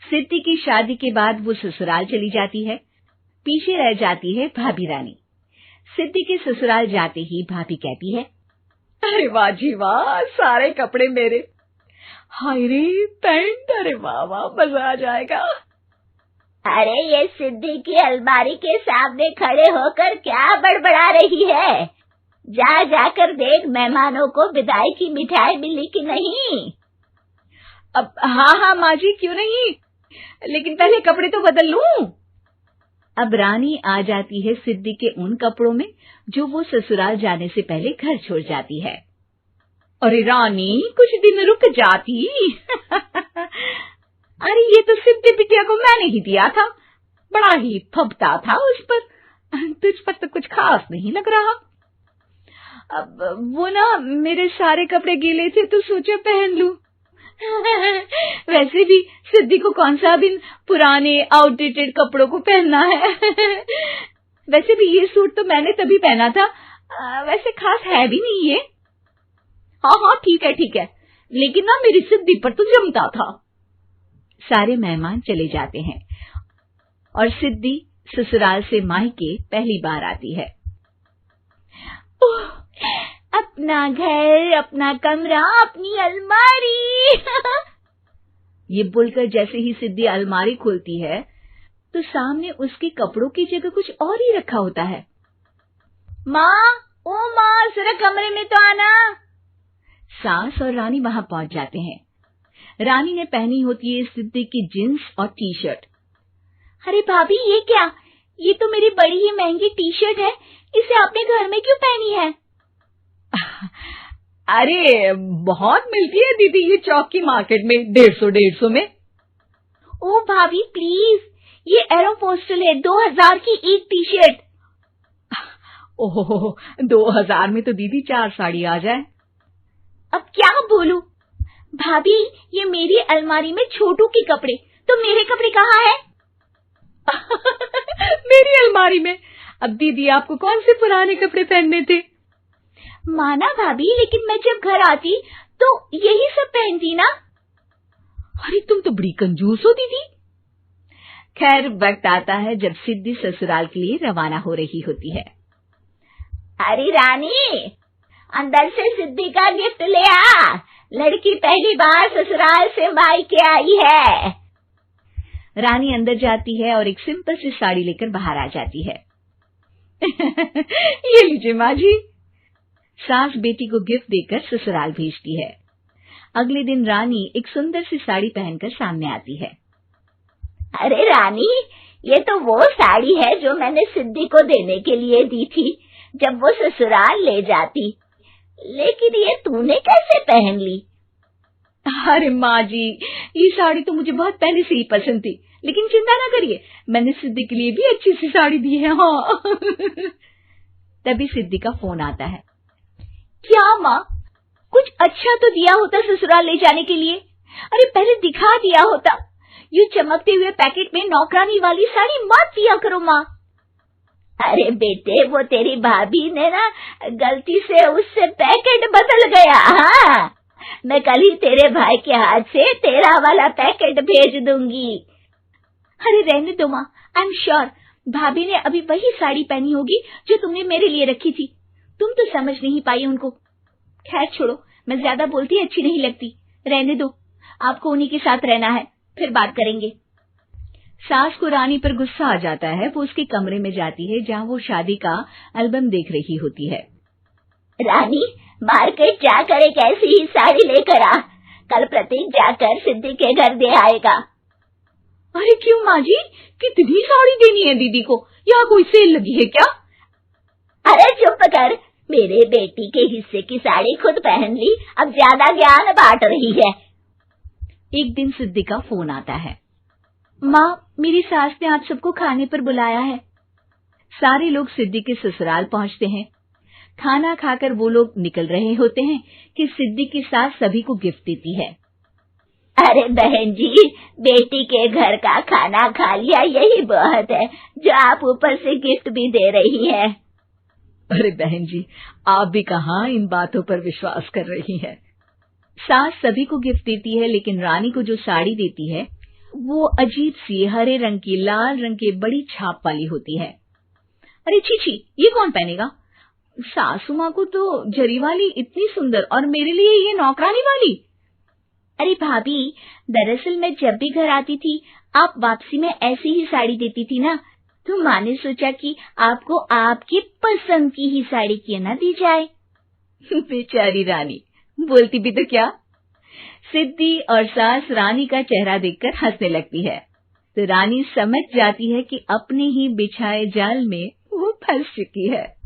सिद्धि की शादी के बाद वो ससुराल चली जाती है। पीछे रह जाती है भाभी रानी। सिद्धि के ससुराल जाते ही भाभी कहती है, अरे वाह जी वाह, सारे कपड़े मेरे। हाय रे पैंट, अरे वाह वाह, मजा आ जाएगा। अरे ये सिद्धि की अलमारी के सामने खड़े होकर क्या बड़बड़ा रही है? जा जाकर देख मेहमानों को विदाई की मिठाई मिली कि नहीं। अब हाँ माँ जी, क्यों नहीं, लेकिन पहले कपड़े तो बदल लूं। अब रानी आ जाती है सिद्धि के उन कपड़ों में जो वो ससुराल जाने से पहले घर छोड़ जाती है। अरे रानी, कुछ दिन रुक जाती। अरे ये तो सिद्धि बिटिया को मैंने ही दिया था, बड़ा ही फबता था उस पर, तुझ पर तो कुछ खास नहीं लग रहा। अब वो ना मेरे सारे कपड़े गीले थे तो सोचा पहन लूं। वैसे भी सिद्धि को कौन सा दिन पुराने आउटडेटेड कपड़ों को पहनना है। वैसे भी ये सूट तो मैंने तभी पहना था, वैसे खास है भी नहीं ये। हाँ ठीक है, लेकिन ना मेरी सिद्धि पर तो जमता था। सारे मेहमान चले जाते हैं और सिद्धि ससुराल से मायके पहली बार आती है। अपना घर, अपना कमरा, अपनी अलमारी। ये बोलकर जैसे ही सिद्धि अलमारी खोलती है तो सामने उसके कपड़ों की जगह कुछ और ही रखा होता है। माँ, ओ माँ, जरा कमरे में तो आना। सास और रानी वहां पहुंच जाते हैं। रानी ने पहनी होती है सिद्धि की जींस और टी शर्ट। अरे भाभी, ये क्या? ये तो मेरी बड़ी ही महंगी टी शर्ट है, इसे आपने घर में क्यों पहनी है? अरे बहुत मिलती है दीदी ये चौक की मार्केट में, 150 में। ओ भाभी प्लीज, ये एरोपोस्टल है, 2000 की एक टी शर्ट। ओहो, 2000 में तो दीदी 4 साड़ी आ जाए। अब क्या बोलूं? भाभी, ये मेरी अलमारी में छोटू के कपड़े, तो मेरे कपड़े कहाँ हैं? मेरी अलमारी में? अब दीदी आपको कौन से पुराने कपड़े पहनने थे? माना भाभी, लेकिन मैं जब घर आती तो यही सब पहनती ना। अरे तुम तो बड़ी कंजूस हो दीदी। खैर, वक्त आता है जब सिद्धि ससुराल के लिए रवाना हो रही होती है। अरे रानी, अंदर से सिद्धि का गिफ्ट ले आ, लड़की पहली बार ससुराल से मायके आई है। रानी अंदर जाती है और एक सिंपल सी साड़ी लेकर बाहर आ जाती है। ये लीजिए माँ जी। सास बेटी को गिफ्ट देकर ससुराल भेजती है। अगले दिन रानी एक सुंदर सी साड़ी पहनकर सामने आती है। अरे रानी, ये तो वो साड़ी है जो मैंने सिद्धि को देने के लिए दी थी जब वो ससुराल ले जाती, लेकिन ये तूने कैसे पहन ली? अरे माँ जी, ये साड़ी तो मुझे बहुत पहले से ही पसंद थी, लेकिन चिंता ना करिए, मैंने सिद्धि के लिए भी अच्छी सी साड़ी दी है। हाँ। तभी सिद्धि का फोन आता है। क्या माँ, कुछ अच्छा तो दिया होता ससुराल ले जाने के लिए। अरे पहले दिखा दिया होता। ये चमकते हुए पैकेट में नौकरानी वाली साड़ी मत दिया करो माँ। अरे बेटे, वो तेरी भाभी ने ना गलती से उससे पैकेट बदल गया। हाँ, मैं कल ही तेरे भाई के हाथ से तेरा वाला पैकेट भेज दूंगी। अरे रहने दो माँ, आई एम श्योर भाभी ने अभी वही साड़ी पहनी होगी जो तुमने मेरे लिए रखी थी। तुम तो समझ नहीं पाई उनको। खैर छोड़ो, मैं ज्यादा बोलती अच्छी नहीं लगती, रहने दो, आपको उन्हीं के साथ रहना है, फिर बात करेंगे। सास को रानी पर गुस्सा आ जाता है। वो उसके कमरे में जाती है जहाँ वो शादी का एल्बम देख रही होती है। रानी, मार्केट जाकर एक ऐसी ही साड़ी लेकर आ, कल प्रतीक जाकर सिद्धि के घर दे आएगा। अरे क्यों माँ जी, कितनी साड़ी देनी है दीदी को? यहाँ कोई सेल लगी है क्या? अरे चुप कर, मेरे बेटी के हिस्से की साड़ी खुद पहन ली, अब ज्यादा ज्ञान बांट रही है। एक दिन सिद्धि का फोन आता है। माँ, मेरी सास ने आप सबको खाने पर बुलाया है। सारे लोग सिद्धि के ससुराल पहुँचते हैं। खाना खाकर वो लोग निकल रहे होते हैं कि सिद्धि की सास सभी को गिफ्ट देती है। अरे बहन जी, बेटी के घर का खाना खा लिया, यही बहुत है जो आप ऊपर से गिफ्ट भी दे रही है। अरे बहन जी, आप भी कहाँ इन बातों पर विश्वास कर रही हैं। सास सभी को गिफ्ट देती है, लेकिन रानी को जो साड़ी देती है वो अजीब सी हरे रंग की लाल रंग के बड़ी छाप वाली होती है। अरे छी, ये कौन पहनेगा? सासू माँ को तो जरी वाली इतनी सुंदर और मेरे लिए ये नौकरानी वाली। अरे भाभी, दरअसल मैं जब भी घर आती थी आप वापसी में ऐसी ही साड़ी देती थी ना, तो माँ ने सोचा कि आपको आपकी पसंद की ही साड़ी क्यों ना दी जाए। बेचारी रानी, बोलती भी तो क्या। सिद्धि और सास रानी का चेहरा देखकर हंसने लगती है, तो रानी समझ जाती है कि अपने ही बिछाए जाल में वो फंस चुकी है।